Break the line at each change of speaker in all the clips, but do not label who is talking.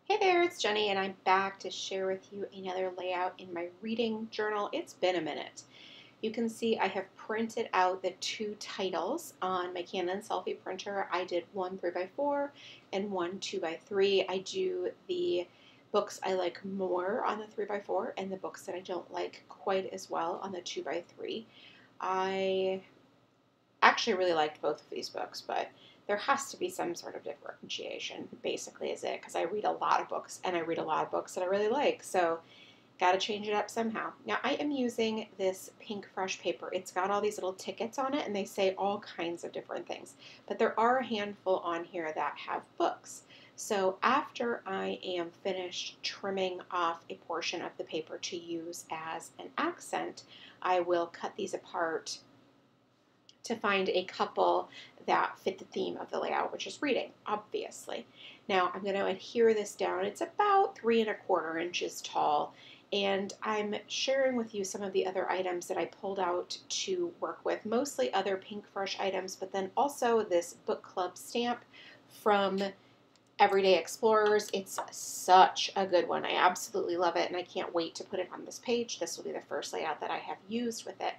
Hey there, it's Jenny, and I'm back to share with you another layout in my reading journal. It's been a minute. You can see I have printed out the two titles on my Canon selfie printer. I did one 3x4 and one 2x3. I do the books I like more on the 3x4 and the books that I don't like quite as well on the 2x3. I actually really liked both of these books, but there has to be some sort of differentiation, basically, is it? Because I read a lot of books, and I read a lot of books that I really like, so got to change it up somehow. Now, I am using this Pinkfresh paper. It's got all these little tickets on it, and they say all kinds of different things, but there are a handful on here that have books. So after I am finished trimming off a portion of the paper to use as an accent, I will cut these apart to find a couple that fit the theme of the layout, which is reading, obviously. Now I'm going to adhere this down. It's about 3¼ inches tall, and I'm sharing with you some of the other items that I pulled out to work with, mostly other Pinkfresh items, but then also this book club stamp from Everyday Explorers. It's such a good one. I absolutely love it, and I can't wait to put it on this page. This will be the first layout that I have used with it.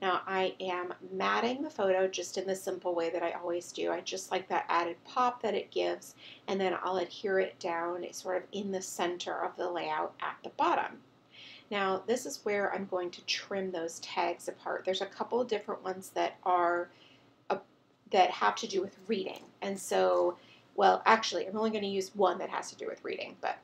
Now I am matting the photo just in the simple way that I always do. I just like that added pop that it gives, and then I'll adhere it down sort of in the center of the layout at the bottom. Now this is where I'm going to trim those tags apart. There's a couple of different ones that are that have to do with reading, and so, well, actually I'm only going to use one that has to do with reading, but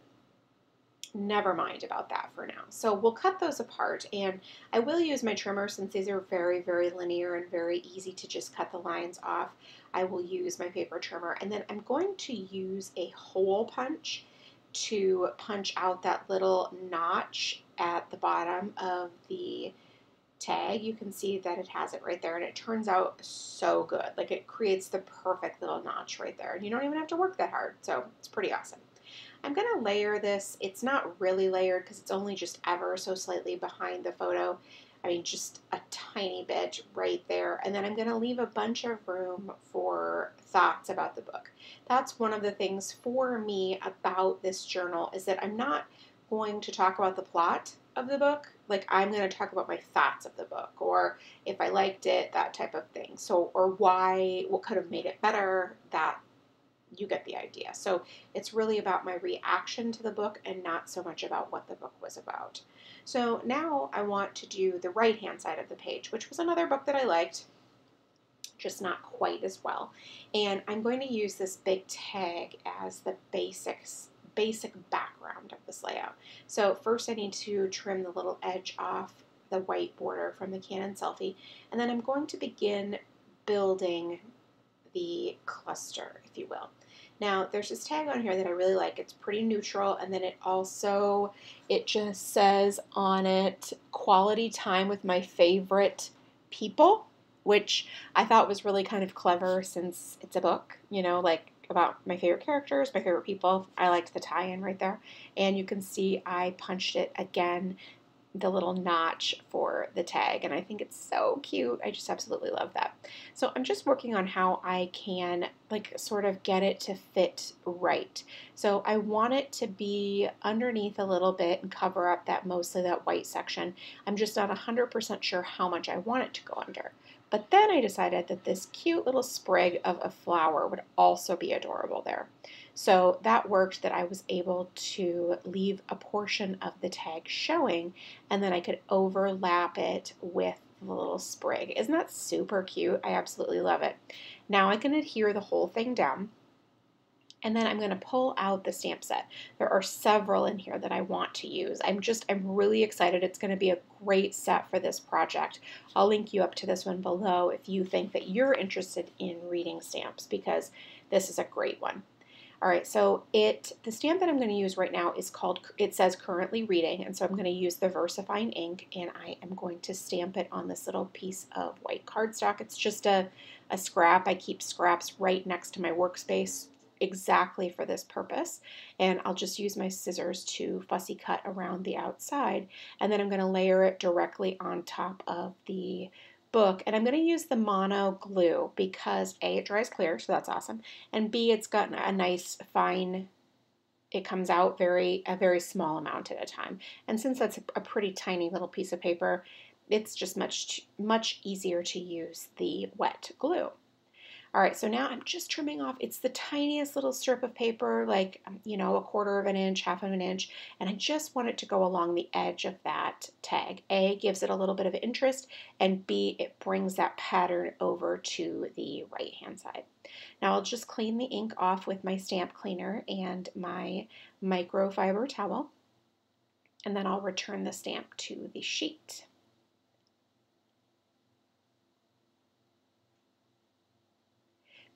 never mind about that for now. So we'll cut those apart, and I will use my trimmer since these are very, very linear and very easy to just cut the lines off. I will use my paper trimmer, and then I'm going to use a hole punch to punch out that little notch at the bottom of the tag. You can see that it has it right there, and it turns out so good. Like, it creates the perfect little notch right there, and you don't even have to work that hard, so it's pretty awesome. I'm going to layer this. It's not really layered because it's only just ever so slightly behind the photo. I mean, just a tiny bit right there. And then I'm going to leave a bunch of room for thoughts about the book. That's one of the things for me about this journal, is that I'm not going to talk about the plot of the book. Like, I'm going to talk about my thoughts of the book, or if I liked it, that type of thing. So, or why, what could have made it better, that, you get the idea. So it's really about my reaction to the book and not so much about what the book was about. So now I want to do the right hand side of the page, which was another book that I liked, just not quite as well. And I'm going to use this big tag as the basic background of this layout. So first I need to trim the little edge off the white border from the Canon selfie, and then I'm going to begin building the cluster, if you will. Now, there's this tag on here that I really like. It's pretty neutral, and then it just says on it, quality time with my favorite people, which I thought was really kind of clever since it's a book, like about my favorite characters, my favorite people. I liked the tie-in right there. And you can see I punched it again, the little notch for the tag, and I think it's so cute. I just absolutely love that. So I'm just working on how I can sort of get it to fit right. So I want it to be underneath a little bit and cover up mostly that white section. I'm just not 100% sure how much I want it to go under. But then I decided that this cute little sprig of a flower would also be adorable there. So that worked, that I was able to leave a portion of the tag showing, and then I could overlap it with the little sprig. Isn't that super cute? I absolutely love it. Now I can adhere the whole thing down, and then I'm going to pull out the stamp set. There are several in here that I want to use. I'm really excited. It's going to be a great set for this project. I'll link you up to this one below if you think that you're interested in reading stamps, because this is a great one. All right, so the stamp that I'm going to use right now is called, it says currently reading, and so I'm going to use the VersaFine ink, and I am going to stamp it on this little piece of white cardstock. It's just a scrap. I keep scraps right next to my workspace exactly for this purpose, and I'll just use my scissors to fussy cut around the outside, and then I'm going to layer it directly on top of the book, and I'm going to use the mono glue because A, it dries clear, so that's awesome, and B, it's got a nice fine it comes out a very small amount at a time. And since that's a pretty tiny little piece of paper, it's just much easier to use the wet glue. All right, so now I'm just trimming off. It's the tiniest little strip of paper, like, a quarter of an inch, half of an inch, and I just want it to go along the edge of that tag. A, gives it a little bit of interest, and B, it brings that pattern over to the right-hand side. Now I'll just clean the ink off with my stamp cleaner and my microfiber towel, and then I'll return the stamp to the sheet.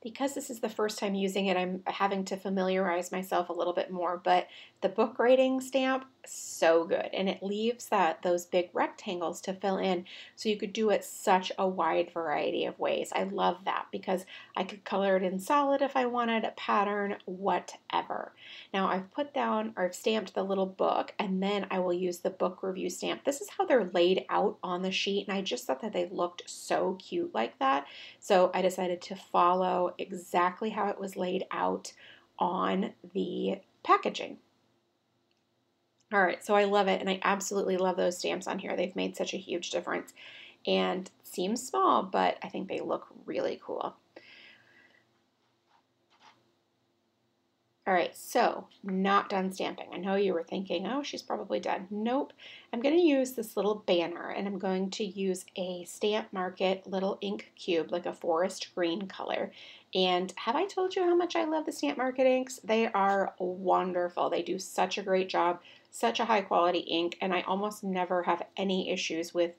Because this is the first time using it, I'm having to familiarize myself a little bit more, but the book writing stamp, so good. And it leaves those big rectangles to fill in, so you could do it such a wide variety of ways. I love that because I could color it in solid if I wanted, a pattern, whatever. Now I've stamped the little book, and then I will use the book review stamp. This is how they're laid out on the sheet, and I just thought that they looked so cute like that. So I decided to follow exactly how it was laid out on the packaging. All right, so I love it, and I absolutely love those stamps on here. They've made such a huge difference, and seems small, but I think they look really cool. All right, so not done stamping. I know you were thinking, oh, she's probably done. Nope. I'm going to use this little banner, and I'm going to use a Stamp Market little ink cube, like a forest green color. And have I told you how much I love the Stamp Market inks? They are wonderful. They do such a great job, such a high quality ink, and I almost never have any issues with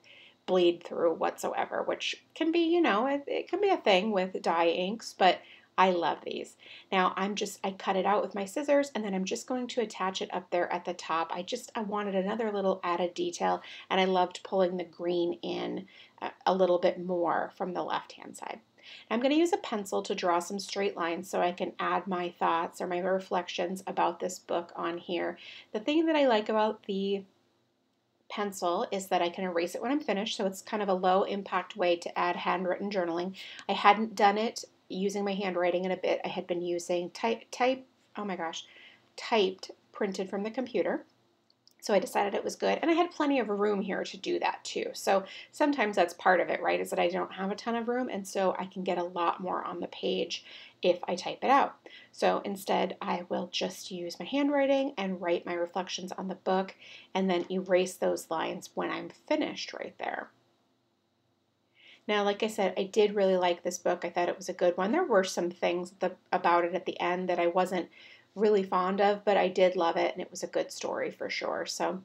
bleed through whatsoever, which can be, it can be a thing with dye inks, but I love these. Now I cut it out with my scissors, and then I'm just going to attach it up there at the top. I wanted another little added detail, and I loved pulling the green in a little bit more from the left-hand side. I'm going to use a pencil to draw some straight lines so I can add my thoughts or my reflections about this book on here. The thing that I like about the pencil is that I can erase it when I'm finished, so it's kind of a low impact way to add handwritten journaling. I hadn't done it using my handwriting in a bit. I had been using typed printed from the computer. So I decided it was good, and I had plenty of room here to do that too. So sometimes that's part of it, right, is that I don't have a ton of room, and so I can get a lot more on the page if I type it out. So instead, I will just use my handwriting and write my reflections on the book, and then erase those lines when I'm finished right there. Now, like I said, I did really like this book. I thought it was a good one. There were some things about it at the end that I wasn't really fond of, but I did love it, and it was a good story for sure. So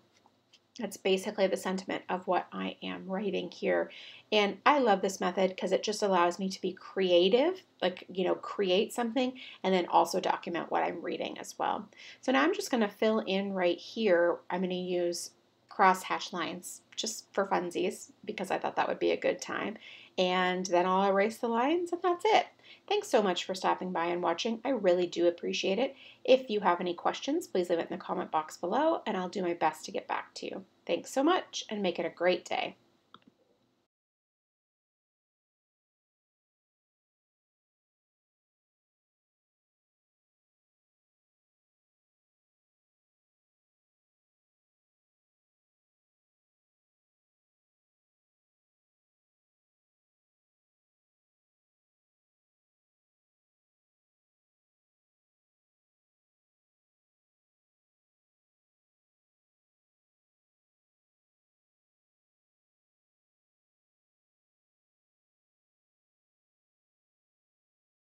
that's basically the sentiment of what I am writing here. And I love this method because it just allows me to be creative, like, create something and then also document what I'm reading as well. So now I'm just going to fill in right here. I'm going to use cross-hatch lines just for funsies because I thought that would be a good time. And then I'll erase the lines, and that's it. Thanks so much for stopping by and watching. I really do appreciate it. If you have any questions, please leave it in the comment box below, and I'll do my best to get back to you. Thanks so much, and make it a great day.